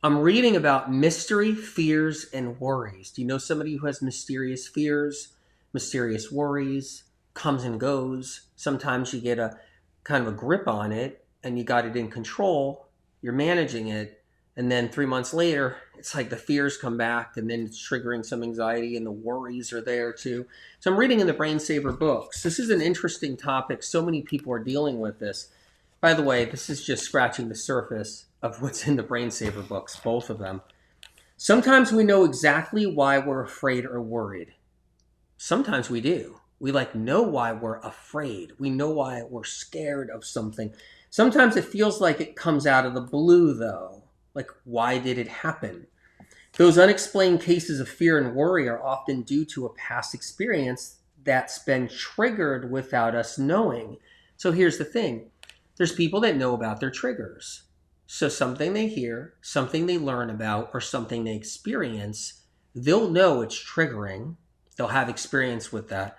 I'm reading about mystery, fears, and worries. Do you know somebody who has mysterious fears, mysterious worries, comes and goes? Sometimes you get a kind of a grip on it and you got it in control, you're managing it, and then 3 months later, it's like the fears come back and then it's triggering some anxiety and the worries are there too. So I'm reading in the Brain Saver books. This is an interesting topic. So many people are dealing with this. By the way, this is just scratching the surface of what's in the Brain Saver books, both of them. Sometimes we know exactly why we're afraid or worried. Sometimes we do. We know why we're afraid. We know why we're scared of something. Sometimes it feels like it comes out of the blue though. Like, why did it happen? Those unexplained cases of fear and worry are often due to a past experience that's been triggered without us knowing. So here's the thing. There's people that know about their triggers. So something they hear, something they learn about, or something they experience, they'll know it's triggering. They'll have experience with that.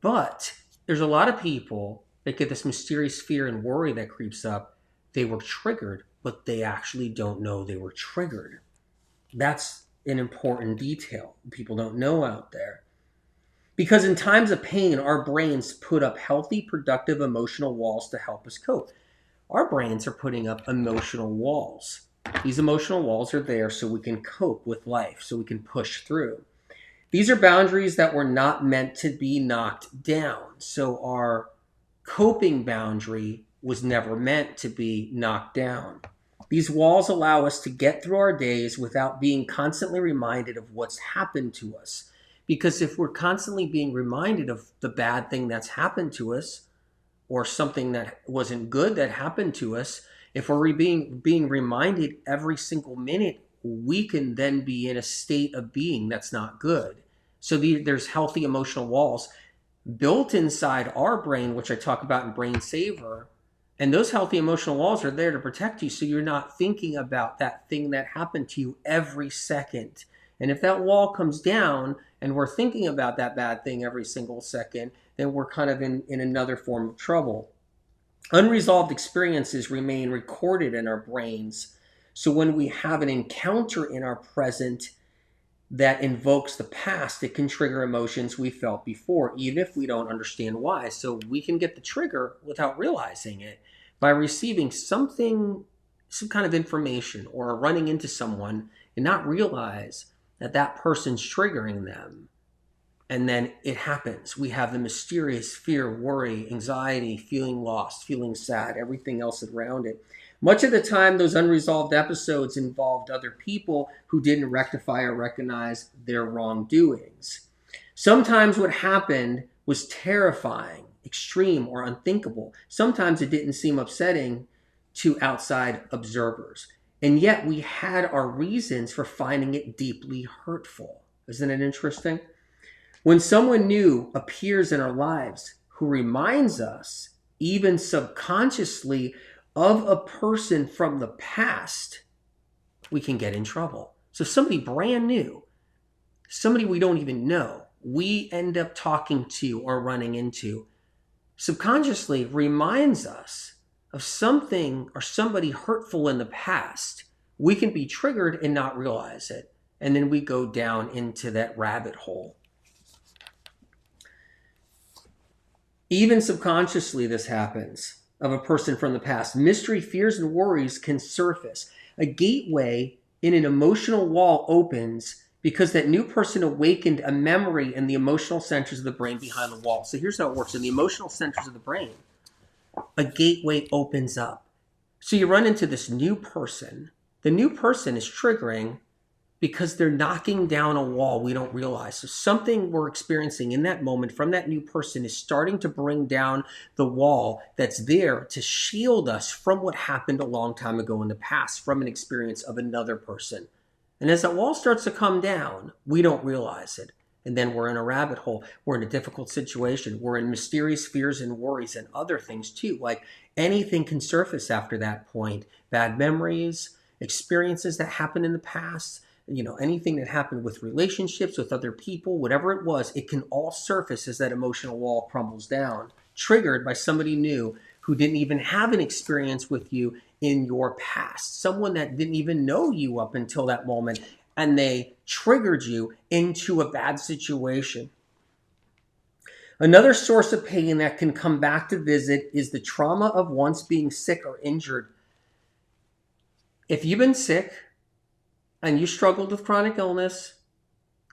But there's a lot of people that get this mysterious fear and worry that creeps up. They were triggered, but they actually don't know they were triggered. That's an important detail people don't know out there. Because in times of pain, our brains put up healthy, productive emotional walls to help us cope. Our brains are putting up emotional walls. These emotional walls are there so we can cope with life, so we can push through. These are boundaries that were not meant to be knocked down. So our coping boundary was never meant to be knocked down. These walls allow us to get through our days without being constantly reminded of what's happened to us. Because if we're constantly being reminded of the bad thing that's happened to us, or something that wasn't good that happened to us, if we're being reminded every single minute, we can then be in a state of being that's not good. So there's healthy emotional walls built inside our brain, which I talk about in Brain Saver. And those healthy emotional walls are there to protect you so you're not thinking about that thing that happened to you every second. And if that wall comes down and we're thinking about that bad thing every single second, then we're kind of in another form of trouble. Unresolved experiences remain recorded in our brains. So when we have an encounter in our present that invokes the past, it can trigger emotions we felt before, even if we don't understand why. So we can get the trigger without realizing it by receiving something, some kind of information, or running into someone and not realize that that person's triggering them. And then it happens. We have the mysterious fear, worry, anxiety, feeling lost, feeling sad, everything else around it. Much of the time, those unresolved episodes involved other people who didn't rectify or recognize their wrongdoings. Sometimes what happened was terrifying, extreme, or unthinkable. Sometimes it didn't seem upsetting to outside observers. And yet we had our reasons for finding it deeply hurtful. Isn't it interesting? When someone new appears in our lives who reminds us, even subconsciously, of a person from the past, we can get in trouble. So somebody brand new, somebody we don't even know, we end up talking to or running into, subconsciously reminds us of something or somebody hurtful in the past. We can be triggered and not realize it. And then we go down into that rabbit hole. Even subconsciously, this happens of a person from the past. Mystery, fears, and worries can surface. A gateway in an emotional wall opens because that new person awakened a memory in the emotional centers of the brain behind the wall. So here's how it works. In the emotional centers of the brain, a gateway opens up. So you run into this new person. The new person is triggering because they're knocking down a wall we don't realize. So something we're experiencing in that moment from that new person is starting to bring down the wall that's there to shield us from what happened a long time ago in the past, from an experience of another person. And as that wall starts to come down, we don't realize it. And then we're in a rabbit hole. We're in a difficult situation. We're in mysterious fears and worries and other things too. Like anything can surface after that point. Bad memories, experiences that happened in the past, anything that happened with relationships, with other people, whatever it was, it can all surface as that emotional wall crumbles down, triggered by somebody new who didn't even have an experience with you in your past, someone that didn't even know you up until that moment, and they triggered you into a bad situation. Another source of pain that can come back to visit is the trauma of once being sick or injured. If you've been sick and you struggled with chronic illness,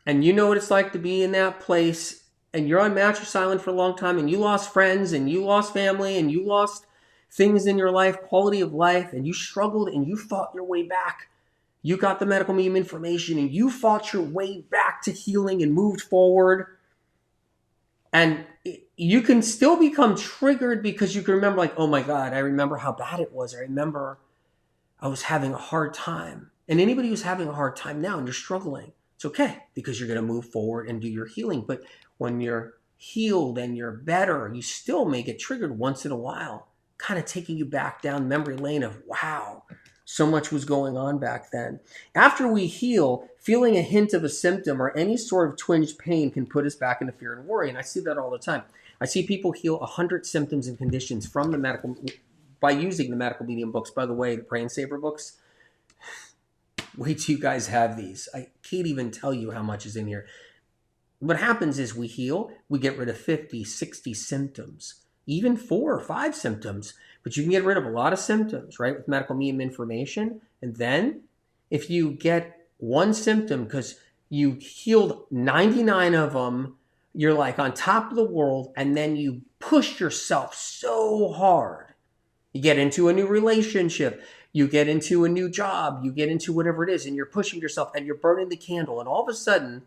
and you know what it's like to be in that place, and you're on mattress island for a long time, and you lost friends, and you lost family, and you lost things in your life, quality of life, and you struggled and you fought your way back. You got the medical meme information and you fought your way back to healing and moved forward. And you can still become triggered because you can remember, like, oh my God, I remember how bad it was. I remember I was having a hard time. And anybody who's having a hard time now and you're struggling, it's okay, because you're going to move forward and do your healing. But when you're healed and you're better, you still may get triggered once in a while, kind of taking you back down memory lane of, wow, so much was going on back then. After we heal, feeling a hint of a symptom or any sort of twinge pain can put us back into fear and worry. And I see that all the time. I see people heal 100 symptoms and conditions from the medical, by using the medical medium books. By the way, the Brain Saver books, wait till you guys have these. I can't even tell you how much is in here. What happens is we heal, we get rid of 50, 60 symptoms, even 4 or 5 symptoms, but you can get rid of a lot of symptoms, right, with medical meme information. And then if you get one symptom, because you healed 99 of them, you're like on top of the world, and then you push yourself so hard. You get into a new relationship, you get into a new job, you get into whatever it is, and you're pushing yourself and you're burning the candle. And all of a sudden,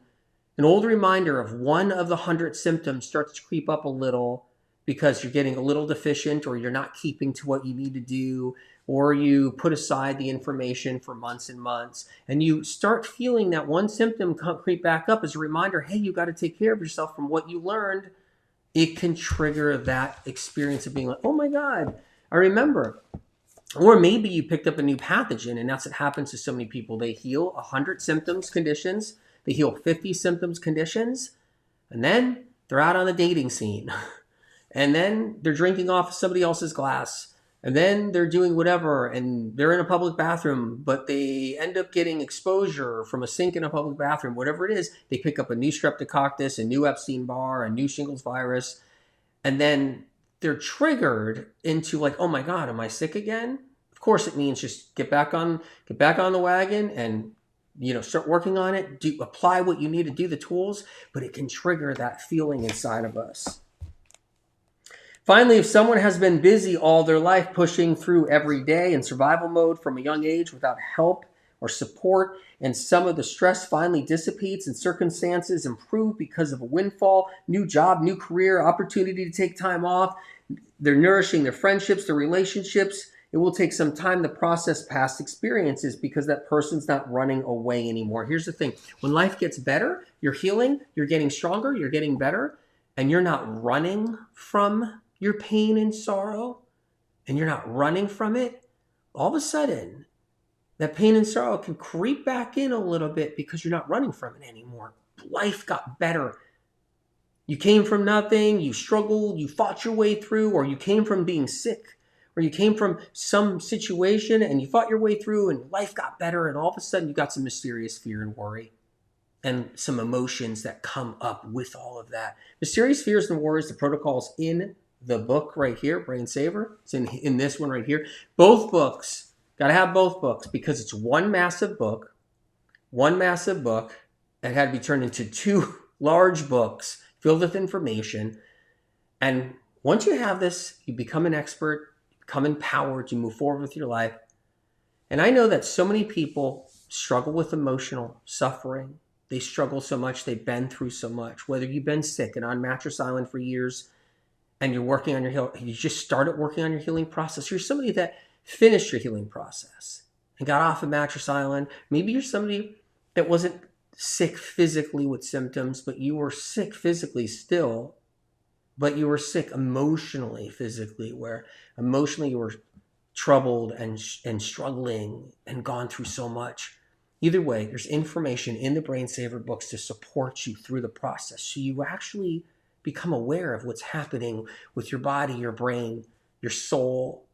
an old reminder of one of the 100 symptoms starts to creep up a little because you're getting a little deficient, or you're not keeping to what you need to do, or you put aside the information for months and months, and you start feeling that one symptom creep back up as a reminder, hey, you got to take care of yourself from what you learned. It can trigger that experience of being like, oh my God, I remember. Or maybe you picked up a new pathogen, and that's what happens to so many people. They heal 100 symptoms, conditions. They heal 50 symptoms, conditions. And then they're out on the dating scene. And then they're drinking off somebody else's glass. And then they're doing whatever. And they're in a public bathroom, but they end up getting exposure from a sink in a public bathroom. Whatever it is, they pick up a new streptococcus, a new Epstein-Barr, a new shingles virus. And then they're triggered into like, oh my God, am I sick again? Of course, it means just get back on the wagon and start working on it. Apply what you need to do, the tools, but it can trigger that feeling inside of us. Finally, if someone has been busy all their life, pushing through every day in survival mode from a young age without help or support, and some of the stress finally dissipates and circumstances improve because of a windfall, new job, new career, opportunity to take time off, they're nourishing their friendships, their relationships, it will take some time to process past experiences because that person's not running away anymore. Here's the thing. When life gets better, you're healing, you're getting stronger, you're getting better, and you're not running from your pain and sorrow, and you're not running from it, all of a sudden, that pain and sorrow can creep back in a little bit because you're not running from it anymore. Life got better. You came from nothing, you struggled, you fought your way through, or you came from being sick, or you came from some situation and you fought your way through and life got better, and all of a sudden you got some mysterious fear and worry and some emotions that come up with all of that. Mysterious fears and worries, the protocols in the book right here, Brain Saver. It's in this one right here. Both books. Got to have both books because it's one massive book. One massive book that had to be turned into 2 large books filled with information. And once you have this, you become an expert, you become empowered, you move forward with your life. And I know that so many people struggle with emotional suffering. They struggle so much. They've been through so much. Whether you've been sick and on mattress island for years, and you're working on your healing, you just started working on your healing process. You're somebody that finished your healing process and got off of mattress island. Maybe you're somebody that wasn't sick physically with symptoms, but you were sick physically still, but you were sick emotionally, physically, where emotionally you were troubled and struggling and gone through so much. Either way, there's information in the Brain Saver books to support you through the process, so you actually become aware of what's happening with your body, your brain, your soul,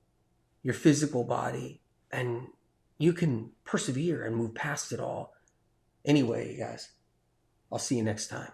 your physical body, and you can persevere and move past it all. Anyway, you guys, I'll see you next time.